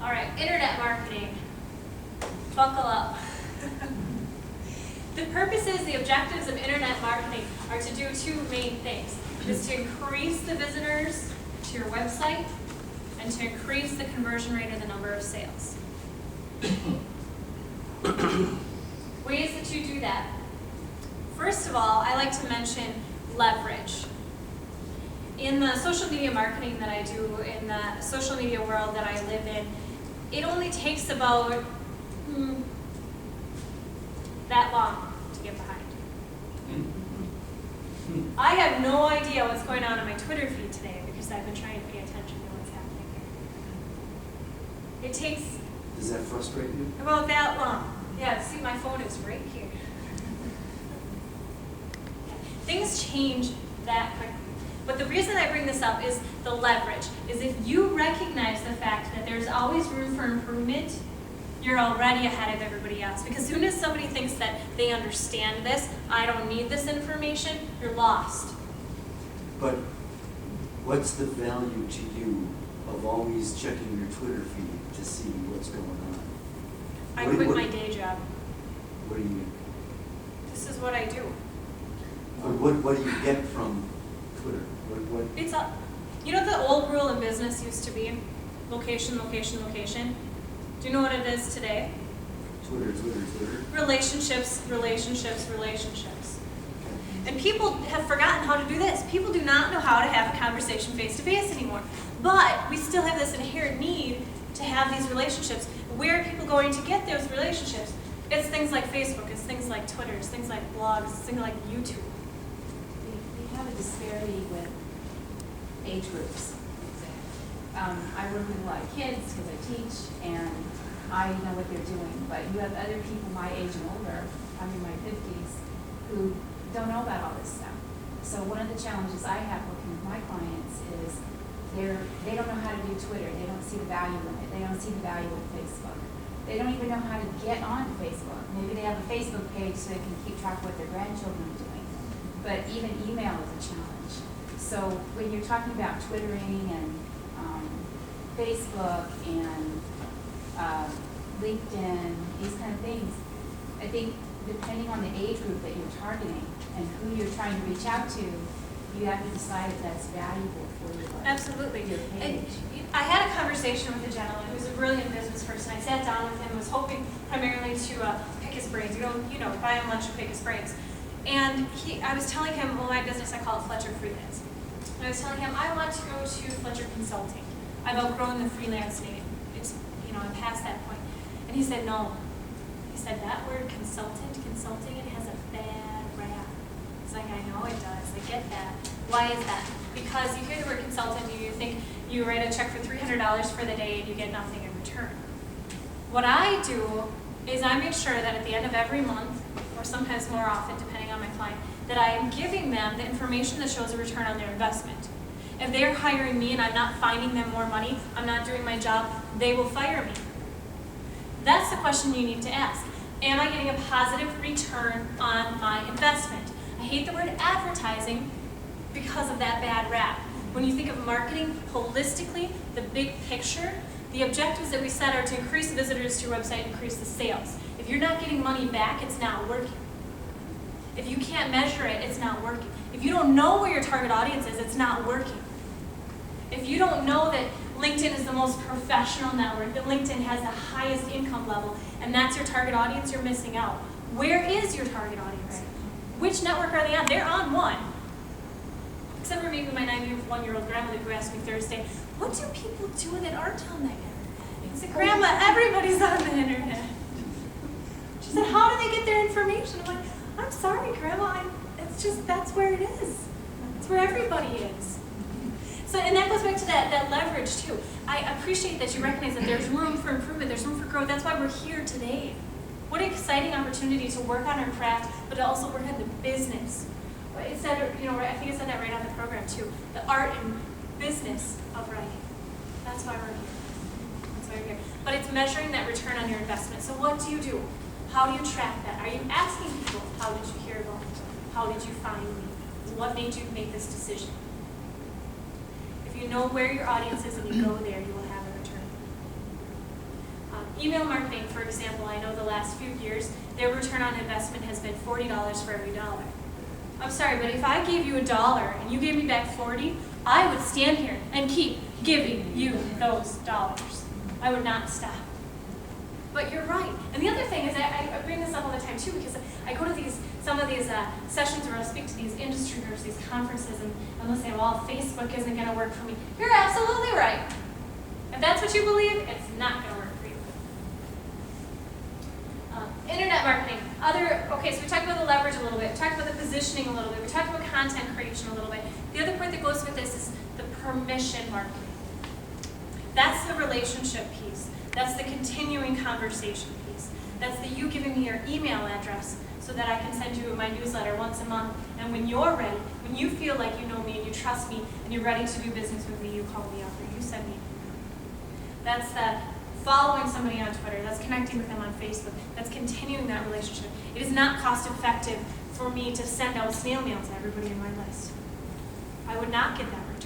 All right, internet marketing. Buckle up. The purposes, the objectives of internet marketing are to do two main things. Is to increase the visitors to your website and to increase the conversion rate or the number of sales. Ways that you do that. First of all, I like to mention leverage. In the social media marketing that I do, in the social media world that I live in, it only takes about that long to get behind. I have no idea what's going on in my Twitter feed today because I've been trying to pay attention to what's happening here. It takes Does that frustrate you? about that long. Yeah, see, my phone is right here. Things change that quickly. But the reason I bring this up is the leverage, is if you recognize the fact that there's always room for improvement, you're already ahead of everybody else. Because as soon as somebody thinks that they understand this, I don't need this information, you're lost. But what's the value to you of always checking your Twitter feed to see what's going on? I quit my day job. What do you mean? This is what I do. What do you get from Twitter? What? It's a, you know the old rule in business used to be location, location, location. Do you know what it is today? Twitter. Relationships, relationships, relationships. Okay. And people have forgotten how to do this. People do not know how to have a conversation face-to-face anymore. But we still have this inherent need to have these relationships. Where are people going to get those relationships? It's things like Facebook, it's things like Twitter, it's things like blogs, it's things like YouTube. We have a disparity with age groups. I work with a lot of kids because I teach, and I know what they're doing. But you have other people my age and older, I'm in my 50s, who don't know about all this stuff. So one of the challenges I have working with my clients is they don't know how to do Twitter. They don't see the value in it. They don't see the value of Facebook. They don't even know how to get on Facebook. Maybe they have a Facebook page so they can keep track of what their grandchildren are doing. But even email is a challenge. So when you're talking about Twittering and Facebook and LinkedIn, these kind of things, I think depending on the age group that you're targeting and who you're trying to reach out to, you have to decide if that's valuable for you. Absolutely. Your And page. I had a conversation with a gentleman who's a brilliant business person. I sat down with him, was hoping primarily to pick his brains. You know, buy him lunch and pick his brains. And I was telling him, well, my business, I call it Fletcher Freelance. And I was telling him, I want to go to Fletcher Consulting. I've outgrown the freelance name. It's, I'm past that point. And he said, no. He said, that word consulting, it has a bad rap. It's like, I know it does. I get that. Why is that? Because you hear the word consultant and you think you write a check for $300 for the day and you get nothing in return. What I do is I make sure that at the end of every month, or sometimes more often depending on my client, that I am giving them the information that shows a return on their investment. If they're hiring me and I'm not finding them more money, I'm not doing my job, they will fire me. That's the question you need to ask. Am I getting a positive return on my investment? I hate the word advertising because of that bad rap. When you think of marketing holistically, the big picture, the objectives that we set are to increase visitors to your website, increase the sales. If you're not getting money back, it's not working. If you can't measure it, it's not working. If you don't know where your target audience is, it's not working. If you don't know that LinkedIn is the most professional network, that LinkedIn has the highest income level, and that's your target audience, you're missing out. Where is your target audience? Which network are they on? They're on one. Except for maybe my 91-year-old grandmother who asked me Thursday, what do people do that aren't on the internet? I said, Grandma, everybody's on the internet. She said, how do they get their information? I'm like, I'm sorry, Grandma, it's just, that's where it is. It's where everybody is. So, and that goes back to that leverage too. I appreciate that you recognize that there's room for improvement, there's room for growth. That's why we're here today. What an exciting opportunity to work on our craft, but to also work on the business. It said, I think it said that right on the program too. The art and business of writing. That's why we're here. That's why we're here. But it's measuring that return on your investment. So what do you do? How do you track that? Are you asking people, how did you hear about me? How did you find me? What made you make this decision? If you know where your audience is and you go there, you will have a return. email marketing, for example, I know the last few years, their return on investment has been $40 for every dollar. I'm sorry, but if I gave you $1 and you gave me back 40, I would stand here and keep giving you those dollars. I would not stop. But you're right. And the other thing is, I bring this up all the time too, because I go to some of these sessions where I speak to these industry groups, these conferences, and they'll say, well, Facebook isn't going to work for me. You're absolutely right. If that's what you believe, it's not going to work for you. Internet marketing. Okay, so we talked about the leverage a little bit. We talked about the positioning a little bit. We talked about content creation a little bit. The other part that goes with this is the permission marketing. That's the relationship piece. That's the continuing conversation piece. That's the you giving me your email address so that I can send you my newsletter once a month. And when you're ready, when you feel like you know me and you trust me and you're ready to do business with me, you call me up or you send me an email. That's the following somebody on Twitter. That's connecting with them on Facebook. That's continuing that relationship. It is not cost effective for me to send out snail mail to everybody in my list. I would not get that return.